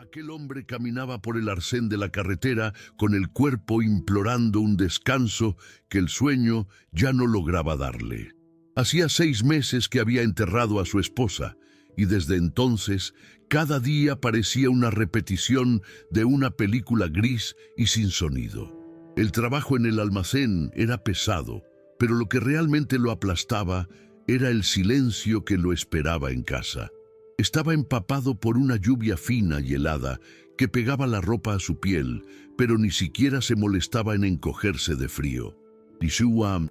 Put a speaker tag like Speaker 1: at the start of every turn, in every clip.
Speaker 1: Aquel hombre caminaba por el arcén de la carretera con el cuerpo implorando un descanso que el sueño ya no lograba darle. Hacía 6 meses que había enterrado a su esposa y desde entonces cada día parecía una repetición de una película gris y sin sonido. El trabajo en el almacén era pesado, pero lo que realmente lo aplastaba era el silencio que lo esperaba en casa. Estaba empapado por una lluvia fina y helada que pegaba la ropa a su piel, pero ni siquiera se molestaba en encogerse de frío. Y su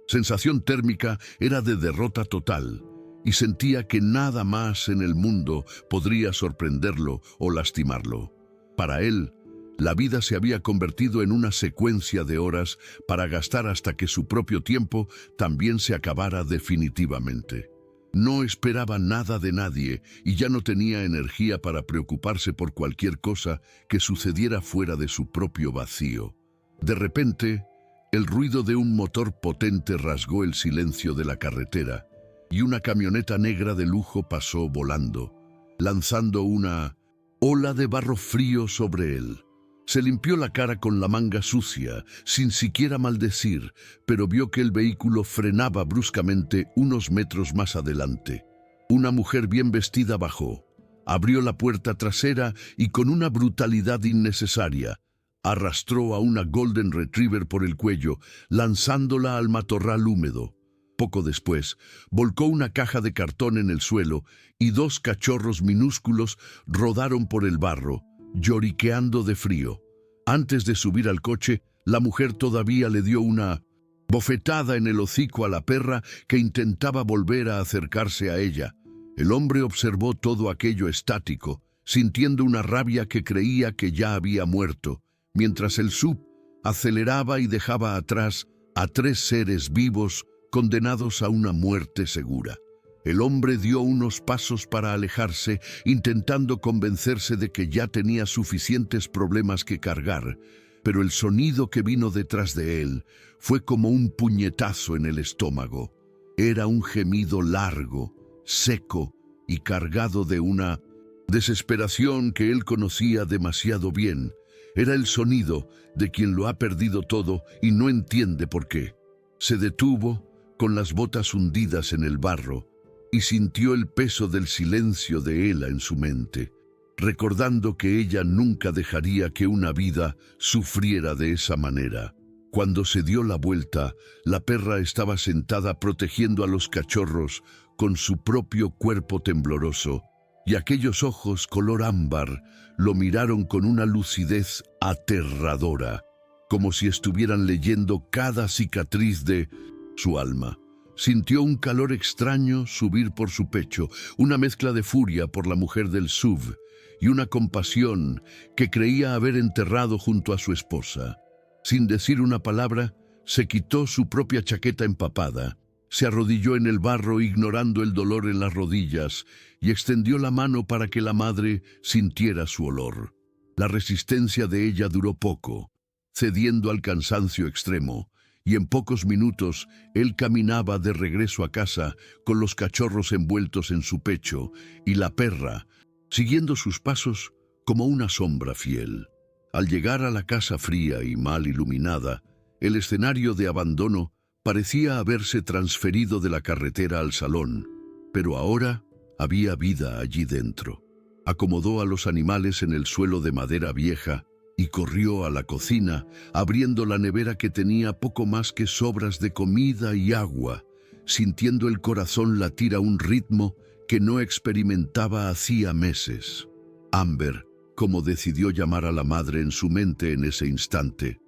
Speaker 1: sensación térmica era de derrota total, y sentía que nada más en el mundo podría sorprenderlo o lastimarlo. Para él, la vida se había convertido en una secuencia de horas para gastar hasta que su propio tiempo también se acabara definitivamente. No esperaba nada de nadie y ya no tenía energía para preocuparse por cualquier cosa que sucediera fuera de su propio vacío. De repente, el ruido de un motor potente rasgó el silencio de la carretera y una camioneta negra de lujo pasó volando, lanzando una ola de barro frío sobre él. Se limpió la cara con la manga sucia, sin siquiera maldecir, pero vio que el vehículo frenaba bruscamente unos metros más adelante. Una mujer bien vestida bajó, abrió la puerta trasera y con una brutalidad innecesaria, arrastró a una Golden Retriever por el cuello, lanzándola al matorral húmedo. Poco después, volcó una caja de cartón en el suelo y 2 cachorros minúsculos rodaron por el barro, lloriqueando de frío. Antes de subir al coche, la mujer todavía le dio una bofetada en el hocico a la perra que intentaba volver a acercarse a ella. El hombre observó todo aquello estático, sintiendo una rabia que creía que ya había muerto, mientras el SUV aceleraba y dejaba atrás a 3 seres vivos condenados a una muerte segura. El hombre dio unos pasos para alejarse, intentando convencerse de que ya tenía suficientes problemas que cargar, pero el sonido que vino detrás de él fue como un puñetazo en el estómago. Era un gemido largo, seco y cargado de una desesperación que él conocía demasiado bien. Era el sonido de quien lo ha perdido todo y no entiende por qué. Se detuvo, con las botas hundidas en el barro, y sintió el peso del silencio de Ela en su mente, recordando que ella nunca dejaría que una vida sufriera de esa manera. Cuando se dio la vuelta, la perra estaba sentada protegiendo a los cachorros con su propio cuerpo tembloroso, y aquellos ojos color ámbar lo miraron con una lucidez aterradora, como si estuvieran leyendo cada cicatriz de su alma. Sintió un calor extraño subir por su pecho, una mezcla de furia por la mujer del SUV y una compasión que creía haber enterrado junto a su esposa. Sin decir una palabra, se quitó su propia chaqueta empapada, se arrodilló en el barro ignorando el dolor en las rodillas y extendió la mano para que la madre sintiera su olor. La resistencia de ella duró poco, cediendo al cansancio extremo, y en pocos minutos él caminaba de regreso a casa con los cachorros envueltos en su pecho y la perra, siguiendo sus pasos como una sombra fiel. Al llegar a la casa fría y mal iluminada, el escenario de abandono parecía haberse transferido de la carretera al salón, pero ahora había vida allí dentro. Acomodó a los animales en el suelo de madera vieja y corrió a la cocina, abriendo la nevera que tenía poco más que sobras de comida y agua, sintiendo el corazón latir a un ritmo que no experimentaba hacía meses. Amber, como decidió llamar a la madre en su mente en ese instante,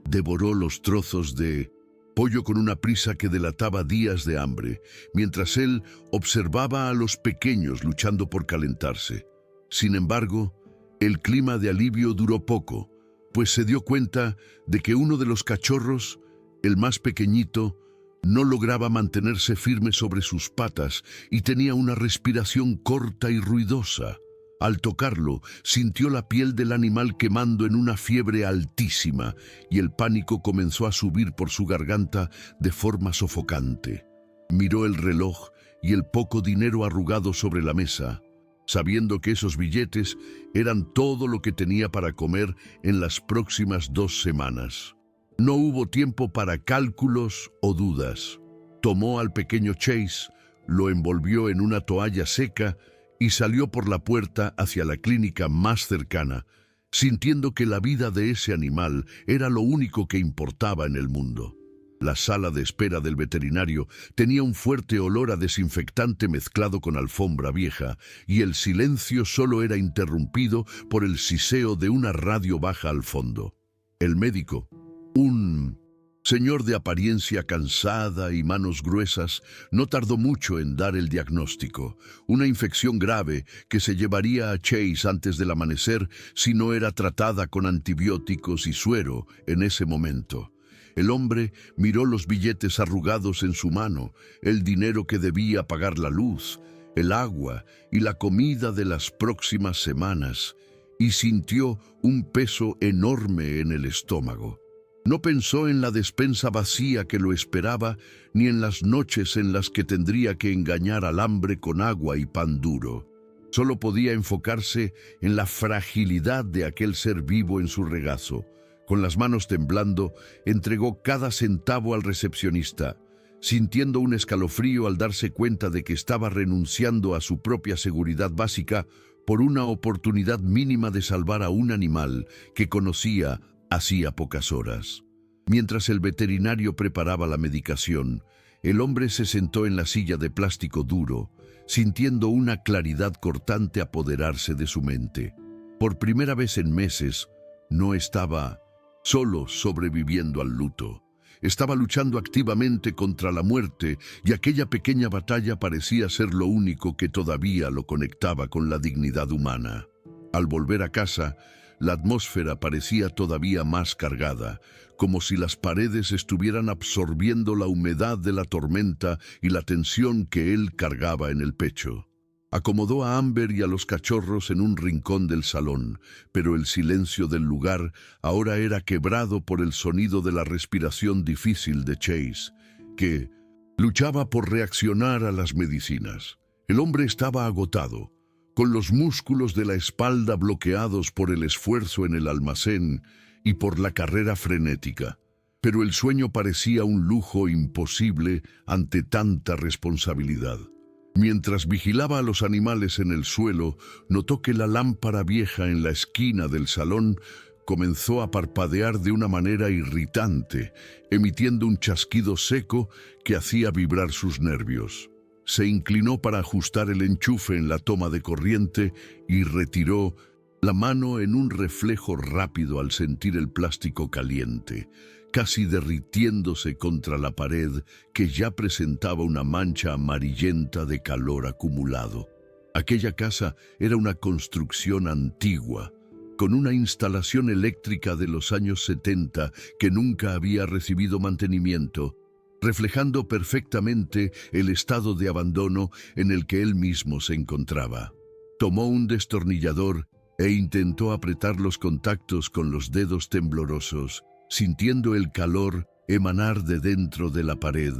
Speaker 1: devoró los trozos de pollo con una prisa que delataba días de hambre, mientras él observaba a los pequeños luchando por calentarse. Sin embargo, el clima de alivio duró poco, pues se dio cuenta de que uno de los cachorros, el más pequeñito, no lograba mantenerse firme sobre sus patas y tenía una respiración corta y ruidosa. Al tocarlo, sintió la piel del animal quemando en una fiebre altísima y el pánico comenzó a subir por su garganta de forma sofocante. Miró el reloj y el poco dinero arrugado sobre la mesa. sabiendo que esos billetes eran todo lo que tenía para comer en las próximas 2 semanas. No hubo tiempo para cálculos o dudas. Tomó al pequeño Chase, lo envolvió en una toalla seca y salió por la puerta hacia la clínica más cercana, sintiendo que la vida de ese animal era lo único que importaba en el mundo. La sala de espera del veterinario tenía un fuerte olor a desinfectante mezclado con alfombra vieja, y el silencio solo era interrumpido por el siseo de una radio baja al fondo. El médico, un señor de apariencia cansada y manos gruesas, no tardó mucho en dar el diagnóstico: una infección grave que se llevaría a Chase antes del amanecer si no era tratada con antibióticos y suero en ese momento. El hombre miró los billetes arrugados en su mano, el dinero que debía pagar la luz, el agua y la comida de las próximas semanas, y sintió un peso enorme en el estómago. No pensó en la despensa vacía que lo esperaba, ni en las noches en las que tendría que engañar al hambre con agua y pan duro. Solo podía enfocarse en la fragilidad de aquel ser vivo en su regazo. Con las manos temblando, entregó cada centavo al recepcionista, sintiendo un escalofrío al darse cuenta de que estaba renunciando a su propia seguridad básica por una oportunidad mínima de salvar a un animal que conocía hacía pocas horas. Mientras el veterinario preparaba la medicación, el hombre se sentó en la silla de plástico duro, sintiendo una claridad cortante apoderarse de su mente. Por primera vez en meses, no estaba solo sobreviviendo al luto. Estaba luchando activamente contra la muerte, y aquella pequeña batalla parecía ser lo único que todavía lo conectaba con la dignidad humana. Al volver a casa, la atmósfera parecía todavía más cargada, como si las paredes estuvieran absorbiendo la humedad de la tormenta y la tensión que él cargaba en el pecho. Acomodó a Amber y a los cachorros en un rincón del salón, pero el silencio del lugar ahora era quebrado por el sonido de la respiración difícil de Chase, que luchaba por reaccionar a las medicinas. El hombre estaba agotado, con los músculos de la espalda bloqueados por el esfuerzo en el almacén y por la carrera frenética. Pero el sueño parecía un lujo imposible ante tanta responsabilidad. Mientras vigilaba a los animales en el suelo, notó que la lámpara vieja en la esquina del salón comenzó a parpadear de una manera irritante, emitiendo un chasquido seco que hacía vibrar sus nervios. Se inclinó para ajustar el enchufe en la toma de corriente y retiró la mano en un reflejo rápido al sentir el plástico caliente, casi derritiéndose contra la pared que ya presentaba una mancha amarillenta de calor acumulado. Aquella casa era una construcción antigua, con una instalación eléctrica de los años 70 que nunca había recibido mantenimiento, reflejando perfectamente el estado de abandono en el que él mismo se encontraba. Tomó un destornillador e intentó apretar los contactos con los dedos temblorosos, sintiendo el calor emanar de dentro de la pared,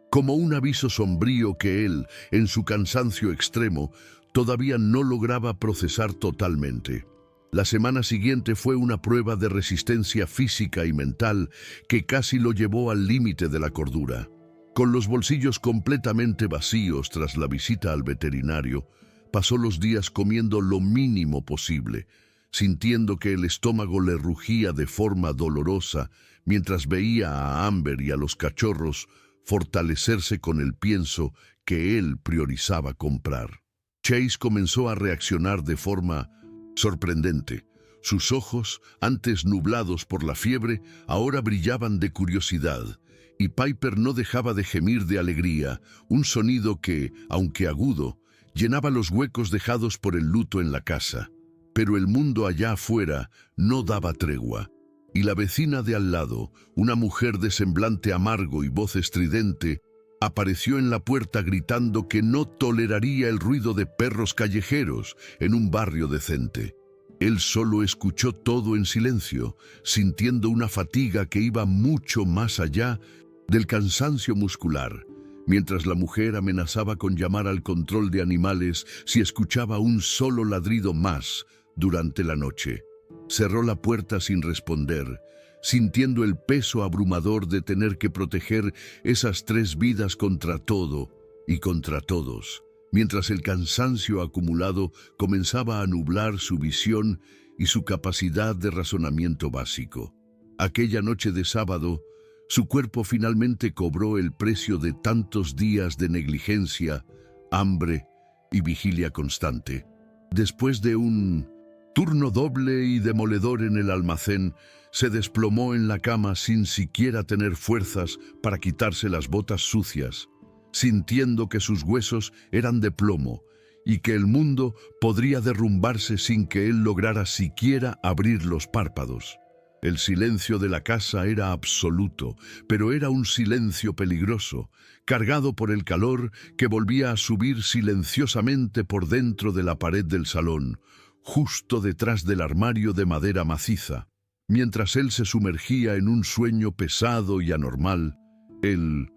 Speaker 1: como un aviso sombrío que él, en su cansancio extremo, todavía no lograba procesar totalmente. La semana siguiente fue una prueba de resistencia física y mental que casi lo llevó al límite de la cordura. Con los bolsillos completamente vacíos tras la visita al veterinario, pasó los días comiendo lo mínimo posible, sintiendo que el estómago le rugía de forma dolorosa mientras veía a Amber y a los cachorros fortalecerse con el pienso que él priorizaba comprar. Chase comenzó a reaccionar de forma sorprendente. Sus ojos, antes nublados por la fiebre, ahora brillaban de curiosidad, y Piper no dejaba de gemir de alegría, un sonido que, aunque agudo, llenaba los huecos dejados por el luto en la casa. Pero el mundo allá afuera no daba tregua, y la vecina de al lado, una mujer de semblante amargo y voz estridente, apareció en la puerta gritando que no toleraría el ruido de perros callejeros en un barrio decente. Él solo escuchó todo en silencio, sintiendo una fatiga que iba mucho más allá del cansancio muscular, mientras la mujer amenazaba con llamar al control de animales si escuchaba un solo ladrido más durante la noche. Cerró la puerta sin responder, sintiendo el peso abrumador de tener que proteger esas 3 vidas contra todo y contra todos, mientras el cansancio acumulado comenzaba a nublar su visión y su capacidad de razonamiento básico. Aquella noche de sábado, su cuerpo finalmente cobró el precio de tantos días de negligencia, hambre y vigilia constante. Después de un turno doble y demoledor en el almacén, se desplomó en la cama sin siquiera tener fuerzas para quitarse las botas sucias, sintiendo que sus huesos eran de plomo y que el mundo podría derrumbarse sin que él lograra siquiera abrir los párpados. El silencio de la casa era absoluto, pero era un silencio peligroso, cargado por el calor que volvía a subir silenciosamente por dentro de la pared del salón, justo detrás del armario de madera maciza. Mientras él se sumergía en un sueño pesado y anormal, el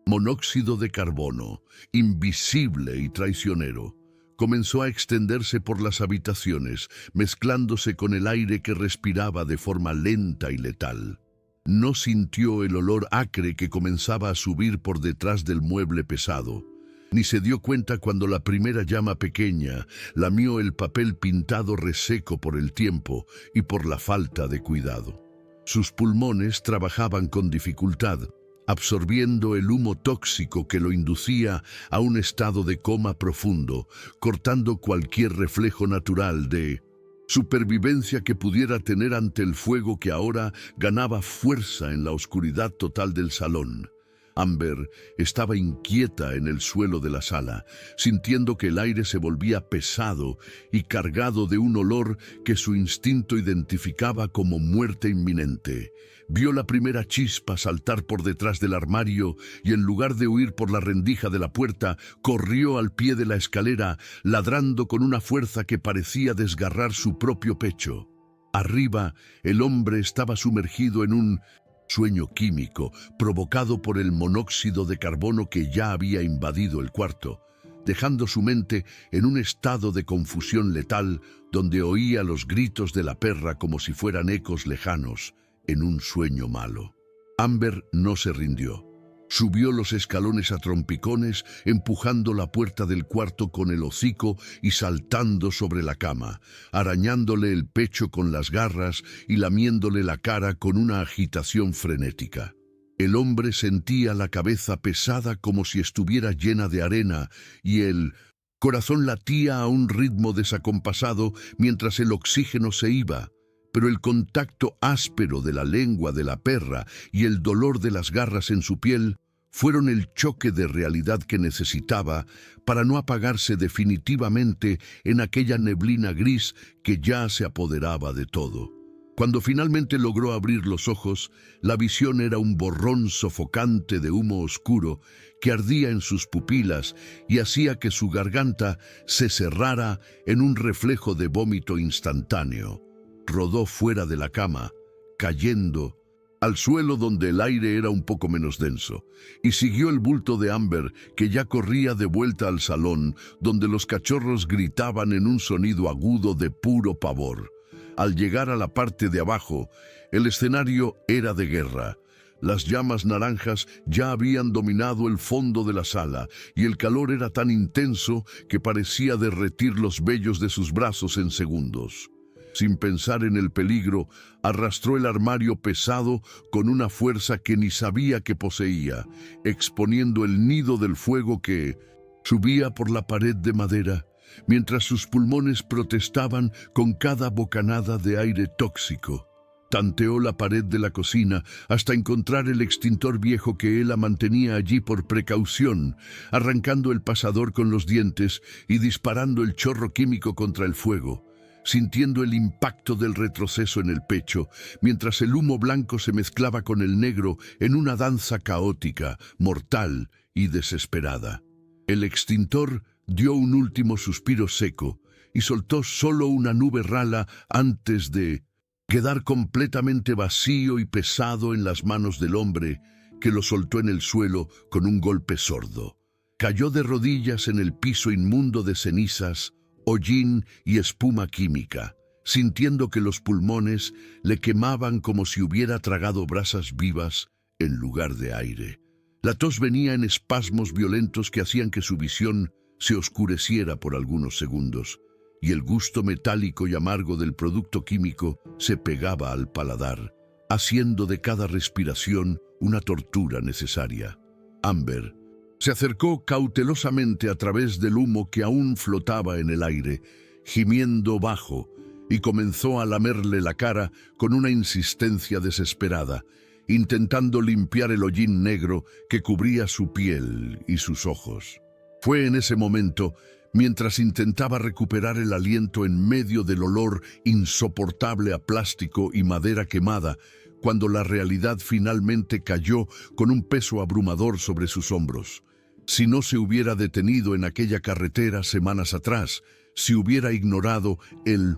Speaker 1: monóxido de carbono, invisible y traicionero, comenzó a extenderse por las habitaciones, mezclándose con el aire que respiraba de forma lenta y letal. No sintió el olor acre que comenzaba a subir por detrás del mueble pesado, ni se dio cuenta cuando la primera llama pequeña lamió el papel pintado reseco por el tiempo y por la falta de cuidado. Sus pulmones trabajaban con dificultad, absorbiendo el humo tóxico que lo inducía a un estado de coma profundo, cortando cualquier reflejo natural de supervivencia que pudiera tener ante el fuego que ahora ganaba fuerza en la oscuridad total del salón. Amber estaba inquieta en el suelo de la sala, sintiendo que el aire se volvía pesado y cargado de un olor que su instinto identificaba como muerte inminente. Vio la primera chispa saltar por detrás del armario y en lugar de huir por la rendija de la puerta, corrió al pie de la escalera, ladrando con una fuerza que parecía desgarrar su propio pecho. Arriba, el hombre estaba sumergido en un sueño químico provocado por el monóxido de carbono que ya había invadido el cuarto, dejando su mente en un estado de confusión letal donde oía los gritos de la perra como si fueran ecos lejanos en un sueño malo. Amber no se rindió. Subió los escalones a trompicones, empujando la puerta del cuarto con el hocico y saltando sobre la cama, arañándole el pecho con las garras y lamiéndole la cara con una agitación frenética. El hombre sentía la cabeza pesada como si estuviera llena de arena y el corazón latía a un ritmo desacompasado mientras el oxígeno se iba. Pero el contacto áspero de la lengua de la perra y el dolor de las garras en su piel fueron el choque de realidad que necesitaba para no apagarse definitivamente en aquella neblina gris que ya se apoderaba de todo. Cuando finalmente logró abrir los ojos, la visión era un borrón sofocante de humo oscuro que ardía en sus pupilas y hacía que su garganta se cerrara en un reflejo de vómito instantáneo. Rodó fuera de la cama, cayendo al suelo donde el aire era un poco menos denso, y siguió el bulto de Amber que ya corría de vuelta al salón, donde los cachorros gritaban en un sonido agudo de puro pavor. Al llegar a la parte de abajo, el escenario era de guerra. Las llamas naranjas ya habían dominado el fondo de la sala, y el calor era tan intenso que parecía derretir los vellos de sus brazos en segundos. Sin pensar en el peligro, arrastró el armario pesado con una fuerza que ni sabía que poseía, exponiendo el nido del fuego que subía por la pared de madera, mientras sus pulmones protestaban con cada bocanada de aire tóxico. Tanteó la pared de la cocina hasta encontrar el extintor viejo que él mantenía allí por precaución, arrancando el pasador con los dientes y disparando el chorro químico contra el fuego, sintiendo el impacto del retroceso en el pecho, mientras el humo blanco se mezclaba con el negro en una danza caótica, mortal y desesperada. El extintor dio un último suspiro seco y soltó solo una nube rala antes de quedar completamente vacío y pesado en las manos del hombre que lo soltó en el suelo con un golpe sordo. Cayó de rodillas en el piso inmundo de cenizas, hollín y espuma química, sintiendo que los pulmones le quemaban como si hubiera tragado brasas vivas en lugar de aire. La tos venía en espasmos violentos que hacían que su visión se oscureciera por algunos segundos, y el gusto metálico y amargo del producto químico se pegaba al paladar, haciendo de cada respiración una tortura necesaria. Amber se acercó cautelosamente a través del humo que aún flotaba en el aire, gimiendo bajo, y comenzó a lamerle la cara con una insistencia desesperada, intentando limpiar el hollín negro que cubría su piel y sus ojos. Fue en ese momento, mientras intentaba recuperar el aliento en medio del olor insoportable a plástico y madera quemada, cuando la realidad finalmente cayó con un peso abrumador sobre sus hombros. Si no se hubiera detenido en aquella carretera semanas atrás, si hubiera ignorado el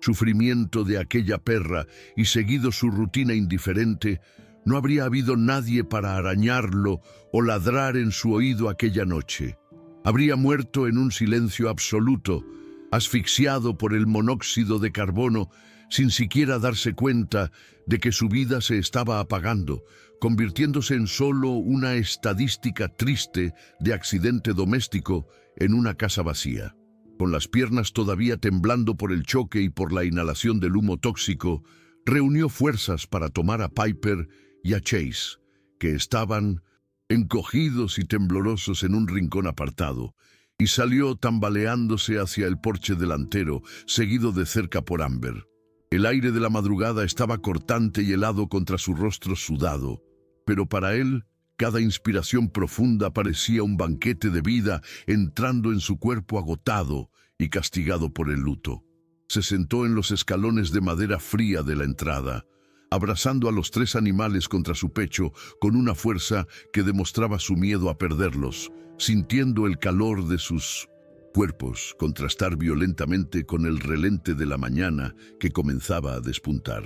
Speaker 1: sufrimiento de aquella perra y seguido su rutina indiferente, no habría habido nadie para arañarlo o ladrar en su oído aquella noche. Habría muerto en un silencio absoluto, asfixiado por el monóxido de carbono, sin siquiera darse cuenta de que su vida se estaba apagando, convirtiéndose en solo una estadística triste de accidente doméstico en una casa vacía. Con las piernas todavía temblando por el choque y por la inhalación del humo tóxico, reunió fuerzas para tomar a Piper y a Chase, que estaban encogidos y temblorosos en un rincón apartado, y salió tambaleándose hacia el porche delantero, seguido de cerca por Amber. El aire de la madrugada estaba cortante y helado contra su rostro sudado, pero para él, cada inspiración profunda parecía un banquete de vida entrando en su cuerpo agotado y castigado por el luto. Se sentó en los escalones de madera fría de la entrada, abrazando a los 3 animales contra su pecho con una fuerza que demostraba su miedo a perderlos, sintiendo el calor de sus cuerpos contrastar violentamente con el relente de la mañana que comenzaba a despuntar.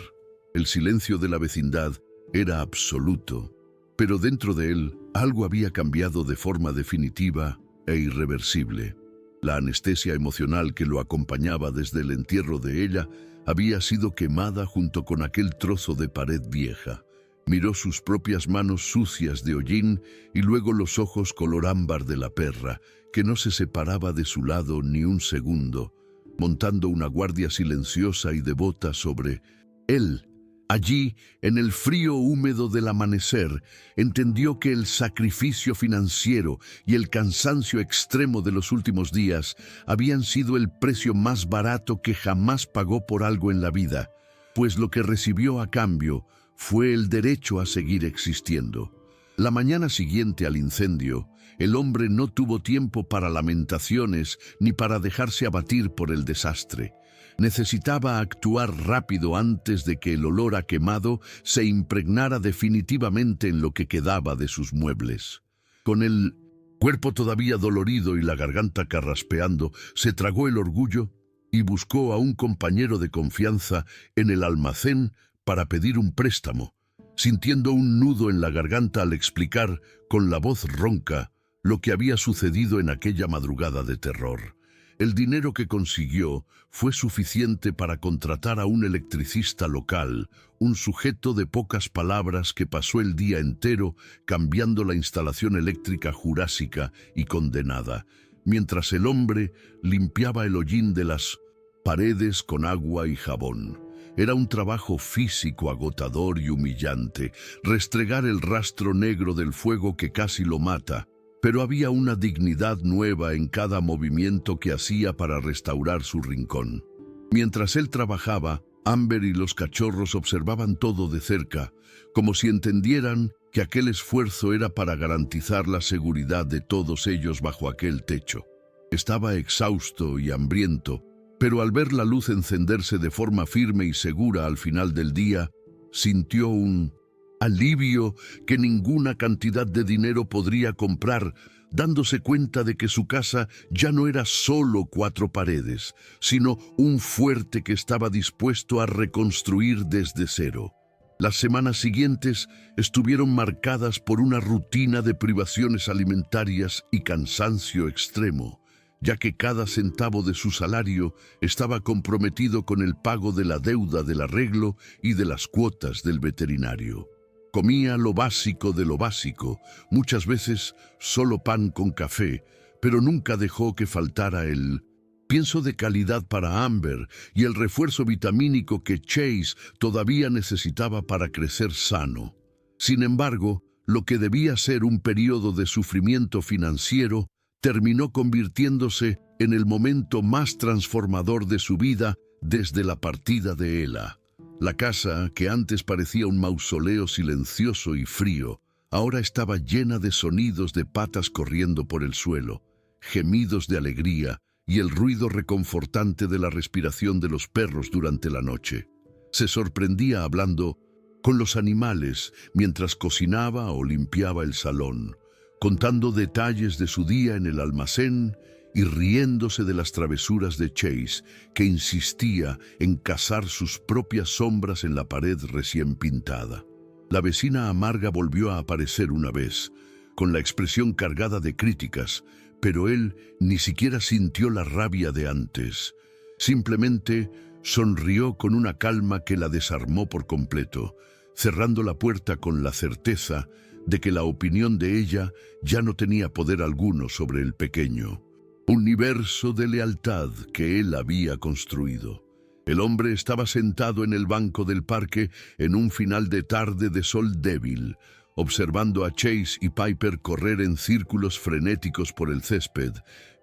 Speaker 1: El silencio de la vecindad era absoluto, pero dentro de él algo había cambiado de forma definitiva e irreversible. La anestesia emocional que lo acompañaba desde el entierro de ella había sido quemada junto con aquel trozo de pared vieja. Miró sus propias manos sucias de hollín y luego los ojos color ámbar de la perra, que no se separaba de su lado ni un segundo, montando una guardia silenciosa y devota sobre él. Allí, en el frío húmedo del amanecer, entendió que el sacrificio financiero y el cansancio extremo de los últimos días habían sido el precio más barato que jamás pagó por algo en la vida, pues lo que recibió a cambio fue el derecho a seguir existiendo. La mañana siguiente al incendio, el hombre no tuvo tiempo para lamentaciones ni para dejarse abatir por el desastre. Necesitaba actuar rápido antes de que el olor a quemado se impregnara definitivamente en lo que quedaba de sus muebles. Con el cuerpo todavía dolorido y la garganta carraspeando, se tragó el orgullo y buscó a un compañero de confianza en el almacén para pedir un préstamo, sintiendo un nudo en la garganta al explicar, con la voz ronca, lo que había sucedido en aquella madrugada de terror. El dinero que consiguió fue suficiente para contratar a un electricista local, un sujeto de pocas palabras que pasó el día entero cambiando la instalación eléctrica jurásica y condenada, mientras el hombre limpiaba el hollín de las paredes con agua y jabón. Era un trabajo físico agotador y humillante, restregar el rastro negro del fuego que casi lo mata, pero había una dignidad nueva en cada movimiento que hacía para restaurar su rincón. Mientras él trabajaba, Amber y los cachorros observaban todo de cerca, como si entendieran que aquel esfuerzo era para garantizar la seguridad de todos ellos bajo aquel techo. Estaba exhausto y hambriento, pero al ver la luz encenderse de forma firme y segura al final del día, sintió un alivio que ninguna cantidad de dinero podría comprar, dándose cuenta de que su casa ya no era solo 4 paredes, sino un fuerte que estaba dispuesto a reconstruir desde cero. Las semanas siguientes estuvieron marcadas por una rutina de privaciones alimentarias y cansancio extremo, ya que cada centavo de su salario estaba comprometido con el pago de la deuda del arreglo y de las cuotas del veterinario. Comía lo básico de lo básico, muchas veces solo pan con café, pero nunca dejó que faltara el pienso de calidad para Amber y el refuerzo vitamínico que Chase todavía necesitaba para crecer sano. Sin embargo, lo que debía ser un periodo de sufrimiento financiero terminó convirtiéndose en el momento más transformador de su vida desde la partida de Ella. La casa, que antes parecía un mausoleo silencioso y frío, ahora estaba llena de sonidos de patas corriendo por el suelo, gemidos de alegría y el ruido reconfortante de la respiración de los perros durante la noche. Se sorprendía hablando con los animales mientras cocinaba o limpiaba el salón, contando detalles de su día en el almacén y riéndose de las travesuras de Chase, que insistía en cazar sus propias sombras en la pared recién pintada. La vecina amarga volvió a aparecer una vez, con la expresión cargada de críticas, pero él ni siquiera sintió la rabia de antes. Simplemente sonrió con una calma que la desarmó por completo, cerrando la puerta con la certeza de que la opinión de ella ya no tenía poder alguno sobre el pequeño universo de lealtad que él había construido. El hombre estaba sentado en el banco del parque en un final de tarde de sol débil, observando a Chase y Piper correr en círculos frenéticos por el césped,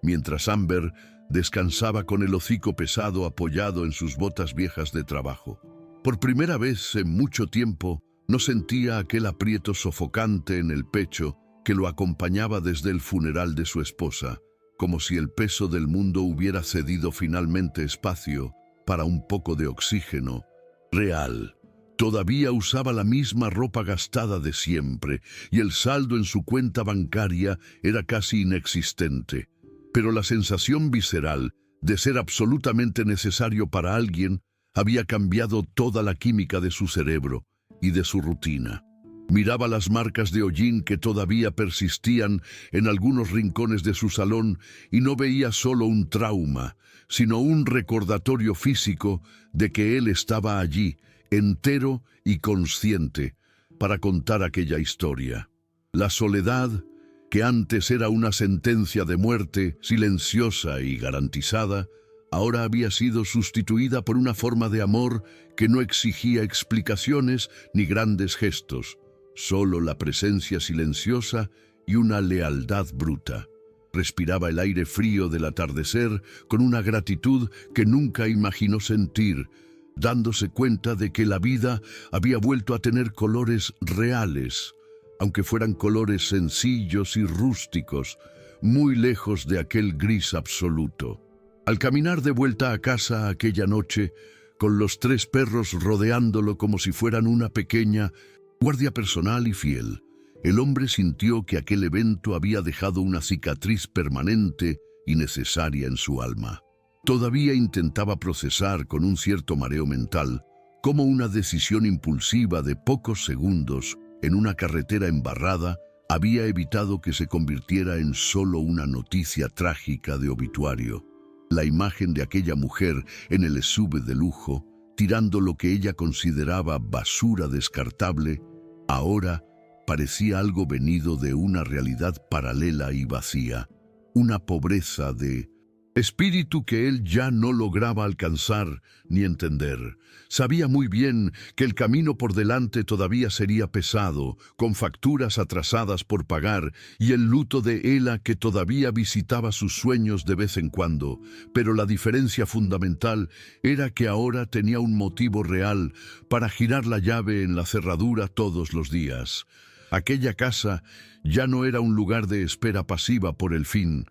Speaker 1: mientras Amber descansaba con el hocico pesado apoyado en sus botas viejas de trabajo. Por primera vez en mucho tiempo, no sentía aquel aprieto sofocante en el pecho que lo acompañaba desde el funeral de su esposa, como si el peso del mundo hubiera cedido finalmente espacio para un poco de oxígeno real. Todavía usaba la misma ropa gastada de siempre y el saldo en su cuenta bancaria era casi inexistente. Pero la sensación visceral de ser absolutamente necesario para alguien había cambiado toda la química de su cerebro y de su rutina. Miraba las marcas de hollín que todavía persistían en algunos rincones de su salón y no veía solo un trauma, sino un recordatorio físico de que él estaba allí, entero y consciente, para contar aquella historia. La soledad, que antes era una sentencia de muerte silenciosa y garantizada, ahora había sido sustituida por una forma de amor que no exigía explicaciones ni grandes gestos, solo la presencia silenciosa y una lealtad bruta. Respiraba el aire frío del atardecer con una gratitud que nunca imaginó sentir, dándose cuenta de que la vida había vuelto a tener colores reales, aunque fueran colores sencillos y rústicos, muy lejos de aquel gris absoluto. Al caminar de vuelta a casa aquella noche, con los 3 perros rodeándolo como si fueran una pequeña guardia personal y fiel, el hombre sintió que aquel evento había dejado una cicatriz permanente y necesaria en su alma. Todavía intentaba procesar con un cierto mareo mental cómo una decisión impulsiva de pocos segundos en una carretera embarrada había evitado que se convirtiera en solo una noticia trágica de obituario. La imagen de aquella mujer en el SUV de lujo, tirando lo que ella consideraba basura descartable, ahora parecía algo venido de una realidad paralela y vacía, una pobreza de espíritu que él ya no lograba alcanzar ni entender. Sabía muy bien que el camino por delante todavía sería pesado, con facturas atrasadas por pagar y el luto de Ella que todavía visitaba sus sueños de vez en cuando, pero la diferencia fundamental era que ahora tenía un motivo real para girar la llave en la cerradura todos los días. Aquella casa ya no era un lugar de espera pasiva por el fin,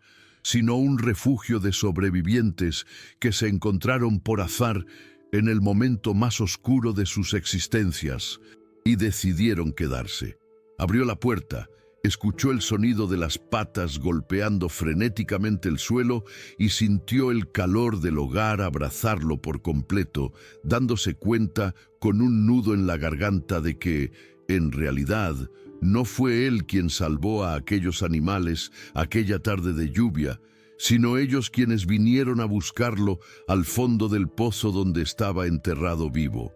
Speaker 1: sino un refugio de sobrevivientes que se encontraron por azar en el momento más oscuro de sus existencias y decidieron quedarse. Abrió la puerta, Escuchó el sonido de las patas golpeando frenéticamente el suelo y sintió el calor del hogar abrazarlo por completo, dándose cuenta con un nudo en la garganta de que, en realidad, no fue él quien salvó a aquellos animales aquella tarde de lluvia, sino ellos quienes vinieron a buscarlo al fondo del pozo donde estaba enterrado vivo.